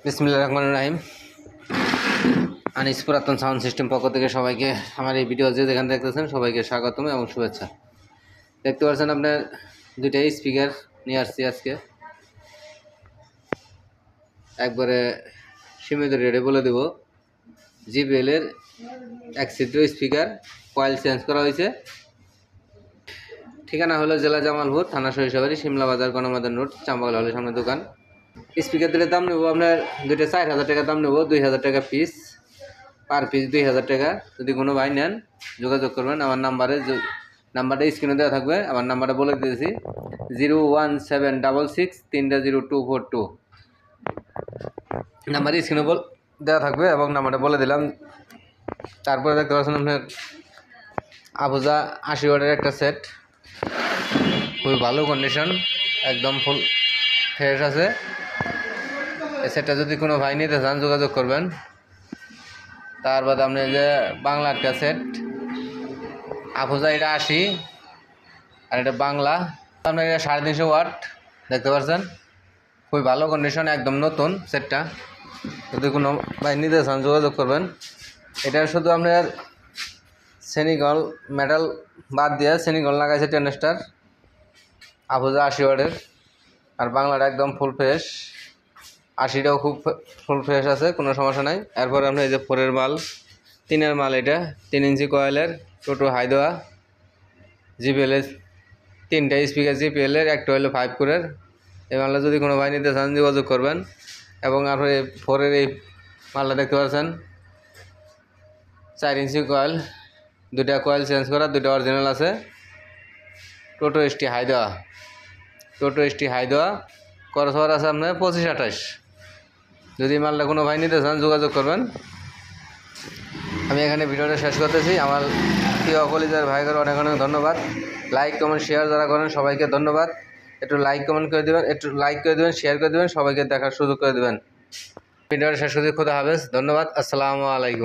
বিসমিল্লাহির রহমানির রহিম। আনিস পুরাতন সাউন্ড সিস্টেম পক্ষ থেকে সবাইকে আমার এই ভিডিও যে যেখানে দেখতেছেন সবাইকে স্বাগতম এবং শুভেচ্ছা। দেখতে পাচ্ছেন আপনার দুইটাই স্পিকার নিয়ে আসছি আজকে, একবারে সীমিত রেটে বলে দেব। JBL এর এক ছিদ্র স্পিকার, কয়েল চেঞ্জ করা হয়েছে। ঠিকানা হলো জেলা জামালপুর, থানা সরিষাবাড়ি, শিমলা বাজার, গণমাদার রোড, চাম্বাগাল হলের সামনে দোকান। স্পিকার দুটোর দাম নেবো আপনার দুইটা 4,000 টাকা দাম নেবো, 2,000 টাকা পিস, পার পিস 2,000 টাকা। যদি কোনো ভাই নেন যোগাযোগ করবেন আমার নাম্বারটা স্ক্রিনে দেওয়া থাকবে। আমার নাম্বারটা বলে দিয়েছি 01766 নাম্বার স্ক্রিনে দেওয়া থাকবে এবং নাম্বারটা বলে দিলাম। তারপরে দেখতে পাচ্ছেন আপনার আবুজা 80 ওয়াটের একটা সেট, খুবই ভালো কন্ডিশন, একদম ফুল ফ্রেশ আছে। এই সেটটা যদি কোনো ভাই নিতে চান যোগাযোগ করবেন। তার বাদে আপনি যে বাংলা একটা সেট আফুজা, এটা 80 আর এটা বাংলা, আপনার এটা 350 ওয়াট দেখতে পাচ্ছেন, খুবই ভালো কন্ডিশন, একদম নতুন সেটটা। যদি কোনো ভাই নিতে চান যোগাযোগ করবেন। এটা শুধু আপনার সেনিগল মেটাল বাদ দিয়ে সেনিগল লাগাইছে 10 স্টার, আফুজা 80 ওয়াটের, আর বাংলাটা একদম ফুল ফ্রেশ। 80টাও খুব ফুল ফ্রেশ আছে, কোনো সমস্যা নাই। এরপরে আপনার এই যে 4-এর মাল, 3-এর মাল, এটা 3 ইঞ্চি কয়েলের টোটো হাই দেওয়া JBL এর 3টা স্পিকার, JBL এর একটা হলো 5 কোরের। এই মালটা যদি কোনো ভাই নিতে চান যোগাযোগ করবেন। এবং আপনার 4-এর এই মালটা দেখতে পাচ্ছেন 4 ইঞ্চি কয়েল, 2টা কয়েল চেঞ্জ করা, 2টা অরিজিনাল আছে। টোটো ST হাই দেওয়া, খরচ আছে আপনার 25-28। যদি মালটা কোনো ভাই নিতে চান যোগাযোগ করবেন। আমি এখানে ভিডিওটা শেষ করতেছি। আমার প্রিয় কলিজার ভাইদের অনেক অনেক ধন্যবাদ। লাইক কমেন্ট শেয়ার যারা করেন সবাইকে ধন্যবাদ। একটু লাইক কমেন্ট করে দেবেন, শেয়ার করে দেবেন, সবাইকে দেখার সুযোগ করে দেবেন। ভিডিওটা শেষ করতে খুদা হাফেজ, ধন্যবাদ, আসসালামু আলাইকুম।